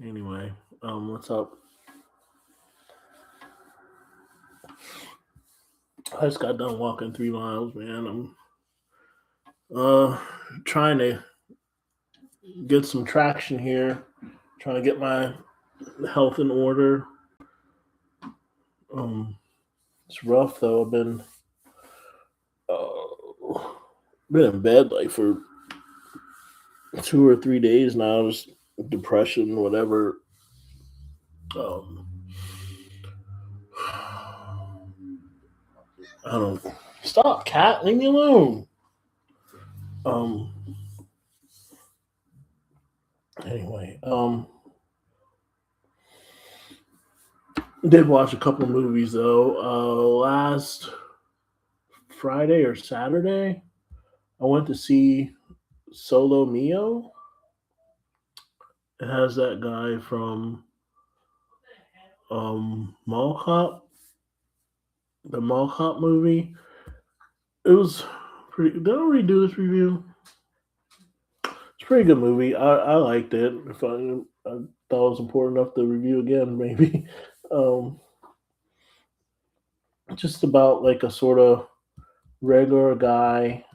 Anyway, what's up? I just got done walking 3 miles, man. I'm uh trying to get some traction here, trying to get my health in order. Um, it's rough though. I've been in bed like for 2 or 3 days now, just depression, whatever. Um, I don't stop, cat. Leave me alone. Um. Anyway, did watch a couple of movies though. Last Friday or Saturday, I went to see Solo Mio. It has that guy from Mall Cop, the Mall Cop movie. It was pretty. Did I already do this review? It's a pretty good movie. I liked it. If I thought it was important enough to review again, maybe. Um, just about like a sort of regular guy,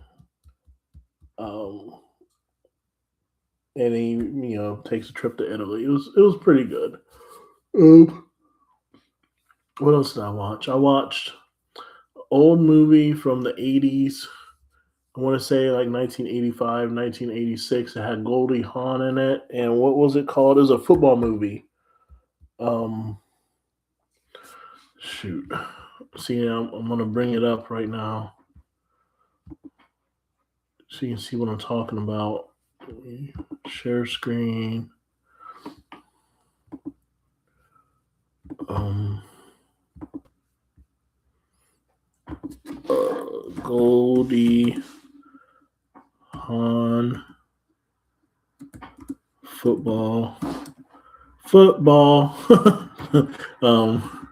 um, and he takes a trip to Italy. It was pretty good. Um, what else did I watch? I watched old movie from the 80s. I want to say like 1985, 1986. It had Goldie Hawn in it. And what was it called? It was a football movie. Um, shoot. See, I'm going to bring it up right now so you can see what I'm talking about. Share screen. Um, Goldie Hawn football. Football. um,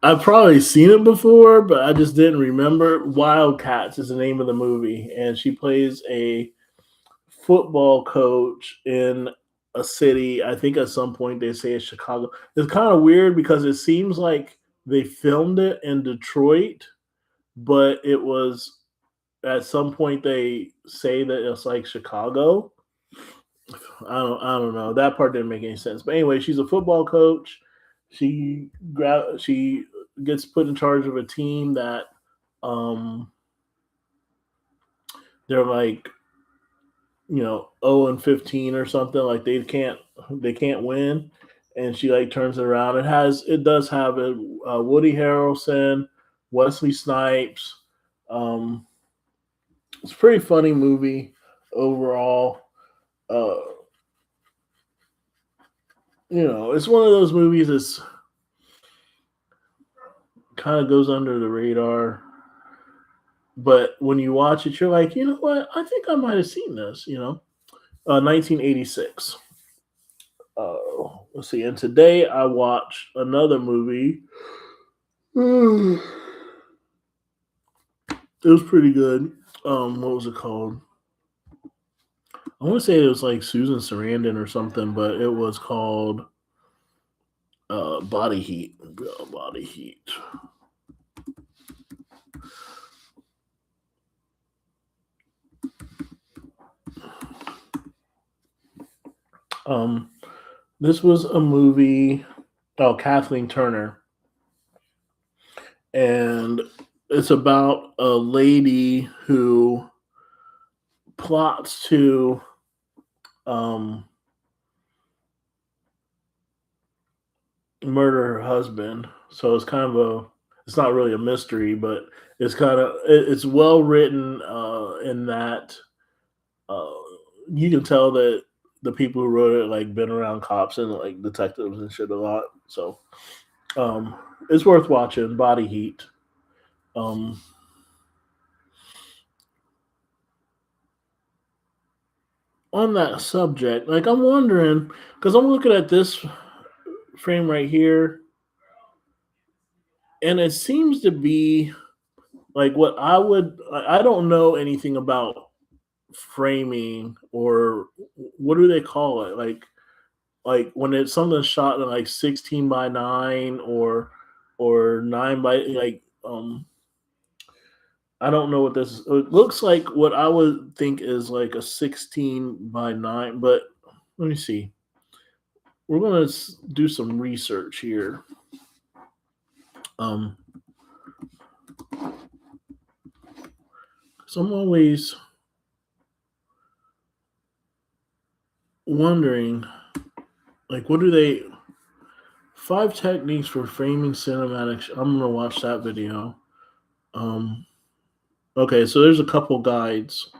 I've probably seen it before, but I just didn't remember. Wildcats is the name of the movie, and she plays a football coach in a city. I think at some point they say it's Chicago. It's kind of weird because it seems like they filmed it in Detroit, but it was at some point they say that it's like Chicago. I don't know. That part didn't make any sense. But anyway, she's a football coach. She gets put in charge of a team that um they're like 0 and 15 or something, like they can't win, and she like turns it around. It does have a Woody Harrelson, Wesley Snipes. um it's a pretty funny movie overall. uh it's one of those movies that's kind of goes under the radar, but when you watch it, you're like, you know what, I think I might have seen this. 1986. Let's see. And today I watched another movie. It was pretty good. What was it called? I want to say it was like Susan Sarandon or something, but it was called Body Heat. Body Heat. Um, this was a movie. Oh, Kathleen Turner, and it's about a lady who plots to um murder her husband. So it's kind of it's not really a mystery, but it's well written, in that uh, you can tell that the people who wrote it like been around cops and like detectives and shit a lot. So um, it's worth watching. Body Heat. Um, on that subject, like I'm wondering because I'm looking at this frame right here, and it seems to be like what I don't know anything about framing, or what do they call it? Like like when it's something shot in like 16 by 9 or 9 by like I don't know what this is. It looks like what I would think is like a 16 by 9, but let me see. We're going to do some research here. Um, so I'm always wondering, like, what do they? 5 techniques for framing cinematic. I'm gonna watch that video. Um, okay, so there's a couple guides,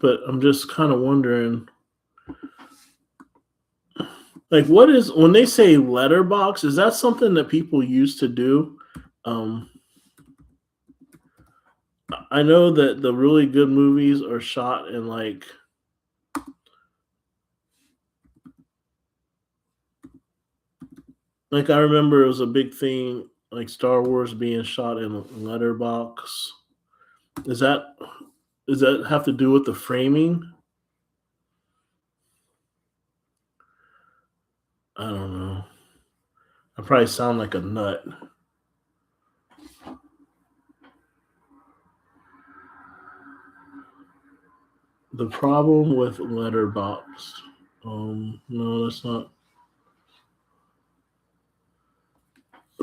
but I'm just kind of wondering, like, what is when they say letterbox? Is that something that people used to do? Um, I know that the really good movies are shot in like I remember it was a big thing, like Star Wars being shot in letterbox. Is that does that have to do with the framing? I don't know. I probably sound like a nut. The problem with letterbox. No, that's not.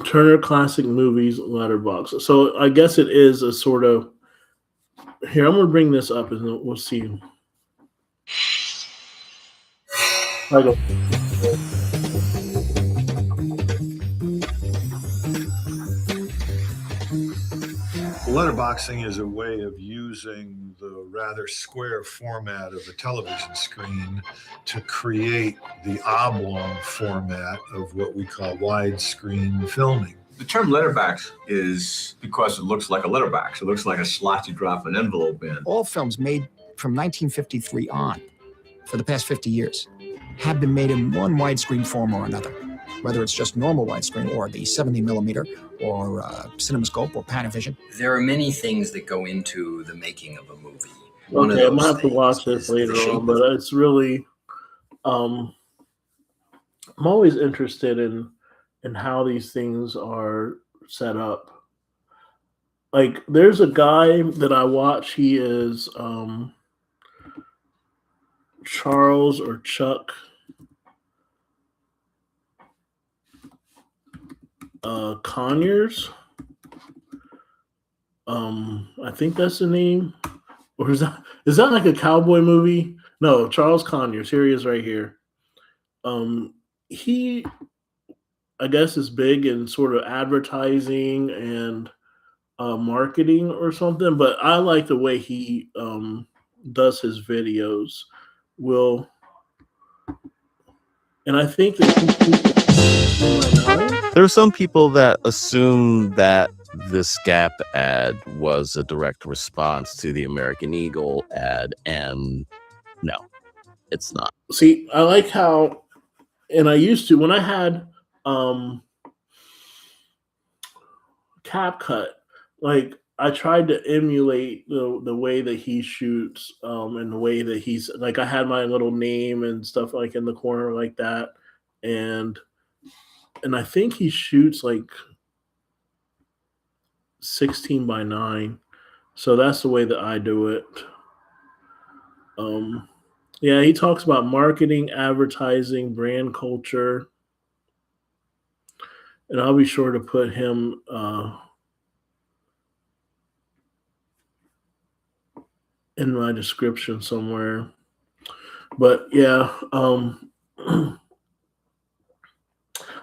Turner Classic Movies letterbox. So I guess it is a sort of. Here, I'm gonna bring this up and we'll see. I go. Letterboxing is a way of using the rather square format of a television screen to create the oblong format of what we call widescreen filming. The term letterbox is because it looks like a letterbox. It looks like a slot you drop an envelope in. All films made from 1953 on, for the past 50 years, have been made in one widescreen form or another, whether it's just normal widescreen or the 70 millimeter or CinemaScope or Panavision. There are many things that go into the making of a movie. Okay, I'm gonna have to watch this later on, but it's really, I'm always interested in how these things are set up. Like, there's a guy that I watch. He is Charles or Chuck Conyers. I think that's the name. Or is that like a cowboy movie? No, Charles Conyers. Here he is right here. He I guess is big in sort of advertising and marketing or something, but I like the way he does his videos. Will and I think that there are some people that assume that this Gap ad was a direct response to the American Eagle ad, and no, it's not. See, I like how, and I used to when I had CapCut, like I tried to emulate the way that he shoots, and the way that he's like I had my little name and stuff like in the corner like that, and I think he shoots like 16 by 9, so that's the way that I do it. Yeah, he talks about marketing, advertising, brand culture, and I'll be sure to put him in my description somewhere. But yeah,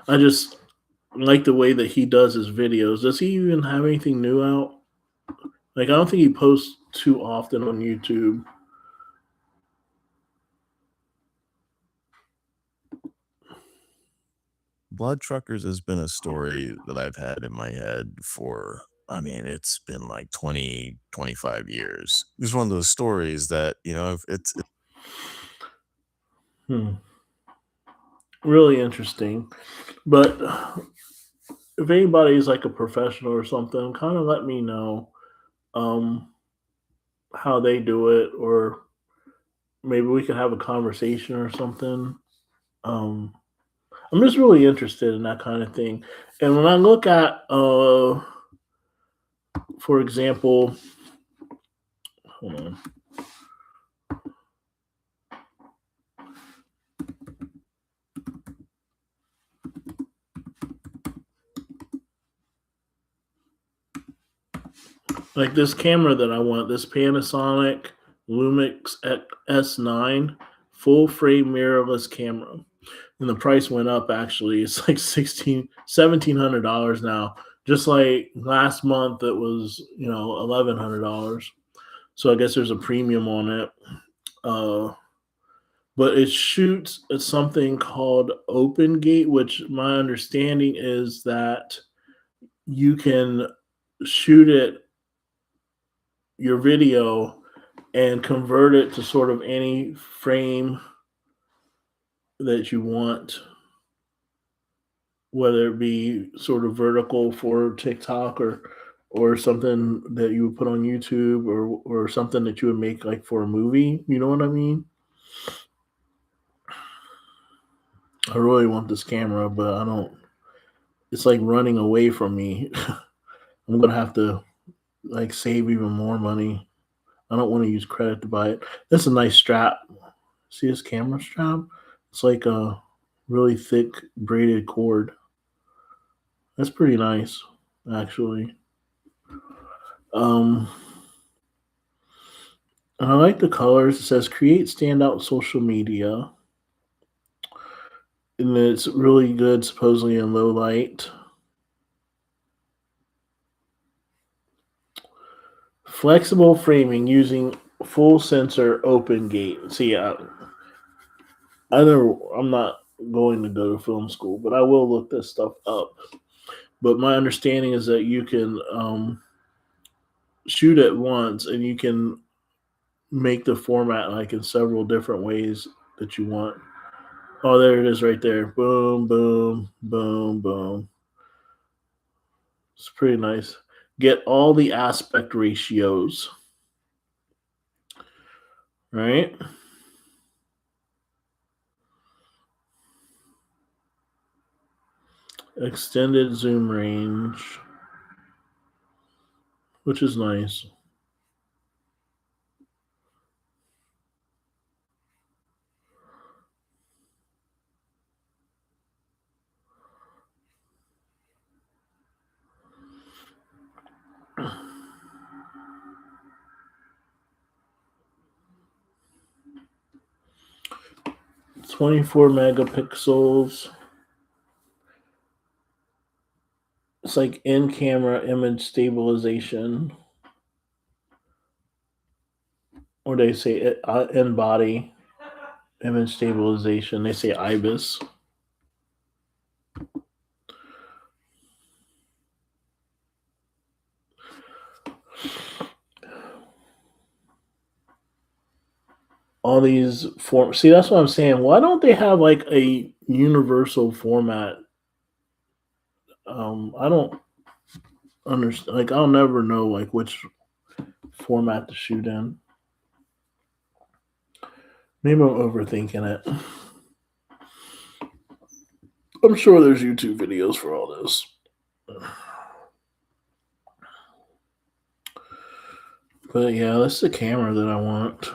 I just like the way that he does his videos. Does he even have anything new out? Like, I don't think he posts too often on YouTube. Blood Truckers has been a story that I've had in my head for, I mean, it's been like 20, 25 years. It's one of those stories that, you know, it's Really interesting. But if anybody is like a professional or something, kind of let me know. how they do it, or maybe we could have a conversation or something. Um, I'm just really interested in that kind of thing. And when I look at, for example, hold on. Like this camera that I want, this Panasonic Lumix S9 full frame mirrorless camera. And the price went up actually. It's like $1,700 now. Just like last month it was, $1,100. So I guess there's a premium on it. But it shoots at something called OpenGate, which my understanding is that you can shoot it, your video, and convert it to sort of any frame that you want, whether it be sort of vertical for TikTok or something that you would put on YouTube or something that you would make like for a movie. You know what I mean? I really want this camera, but I don't. It's like running away from me. I'm gonna have to like save even more money. I don't want to use credit to buy it. That's a nice strap. See this camera strap? It's like a really thick braided cord. That's pretty nice, actually. And I like the colors. It says create standout social media. And it's really good, supposedly in low light. Flexible framing using full sensor open gate. See, I'm not going to go to film school, but I will look this stuff up. But my understanding is that you can shoot it once and you can make the format like in several different ways that you want. Oh, there it is right there. Boom, boom, boom, boom. It's pretty nice. Get all the aspect ratios. Right? Extended zoom range, which is nice. It's 24 megapixels. It's like in-camera image stabilization, or they say in-body image stabilization. They say IBIS. All these forms. See, that's what I'm saying. Why don't they have like a universal format? I don't understand. Like, I'll never know like which format to shoot in. Maybe I'm overthinking it. I'm sure there's YouTube videos for all this. But yeah, that's the camera that I want.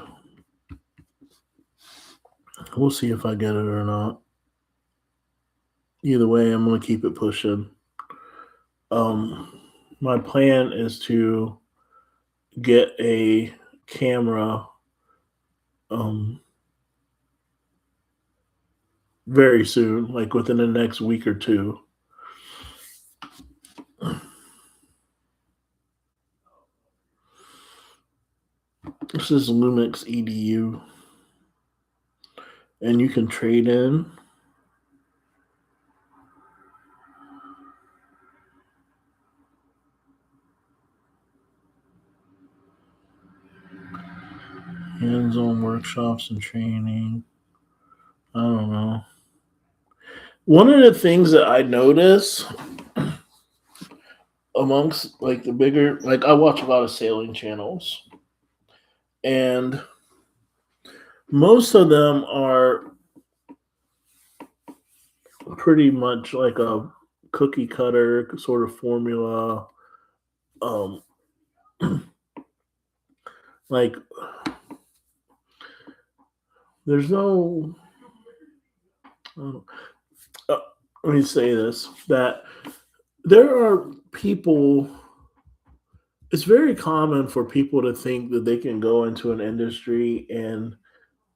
We'll see if I get it or not. Either way, I'm going to keep it pushing. My plan is to get a camera very soon, like within the next week or two. This is Lumix EDU. And you can trade in. Hands-on workshops and training. I don't know. One of the things that I notice amongst like the bigger, like I watch a lot of sailing channels. and most of them are pretty much like a cookie cutter sort of formula. Um, like there's no. Uh, let me say this: that there are people. It's very common for people to think that they can go into an industry and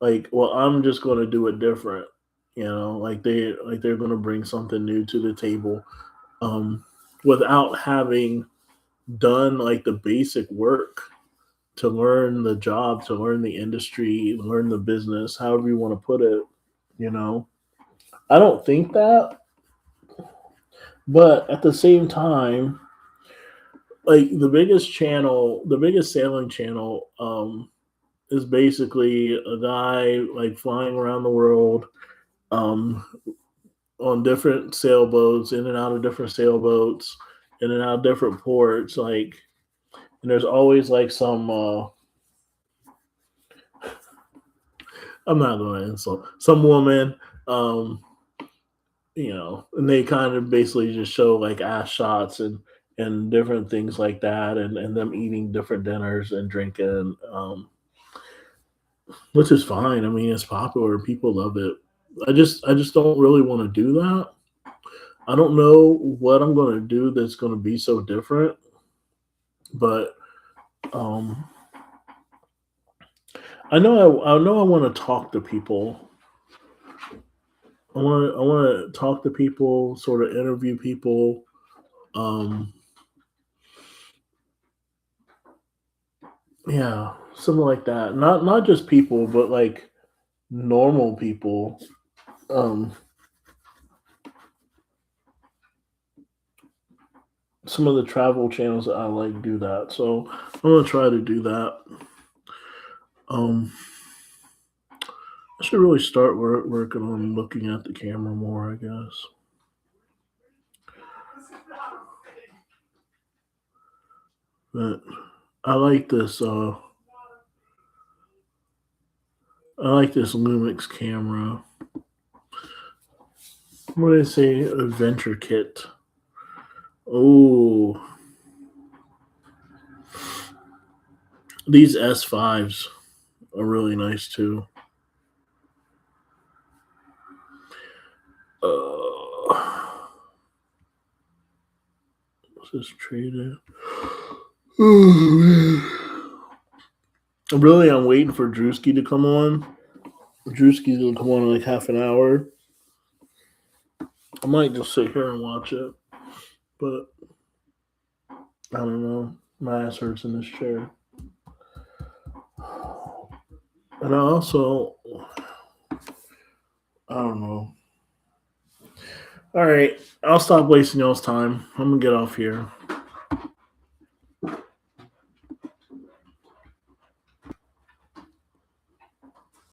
like, well, I'm just going to do it different. They're going to bring something new to the table, um, without having done like the basic work to learn the job, to learn the industry, learn the business, however you want to put it. You know, I don't think that, but at the same time, like the biggest sailing channel, is basically a guy like flying around the world, um, on different sailboats, in and out of different sailboats, in and out of different ports. Like, and there's always like some. I'm not going to insult some woman. Um, and they kind of basically just show like ass shots and different things like that, and them eating different dinners and drinking, which is fine. I mean, it's popular, people love it. I just don't really want to do that. I don't know what I'm going to do that's going to be so different, but um, I know I want to talk to people. I want to talk to people, sort of interview people. Um, yeah, something like that. Not just people, but like normal people. Um, some of the travel channels that I like do that, so I'm gonna try to do that. Um, I should really start working on looking at the camera more, I guess. But I like this. I like this Lumix camera. What did I say? Adventure kit. Oh, these S5s are really nice too. What's this traded? Oh man. I'm waiting for Drewski to come on. Drewski's gonna come on in like half an hour. I might just sit here and watch it, but I don't know. My ass hurts in this chair. And I don't know. All right, I'll stop wasting y'all's time. I'm gonna get off here.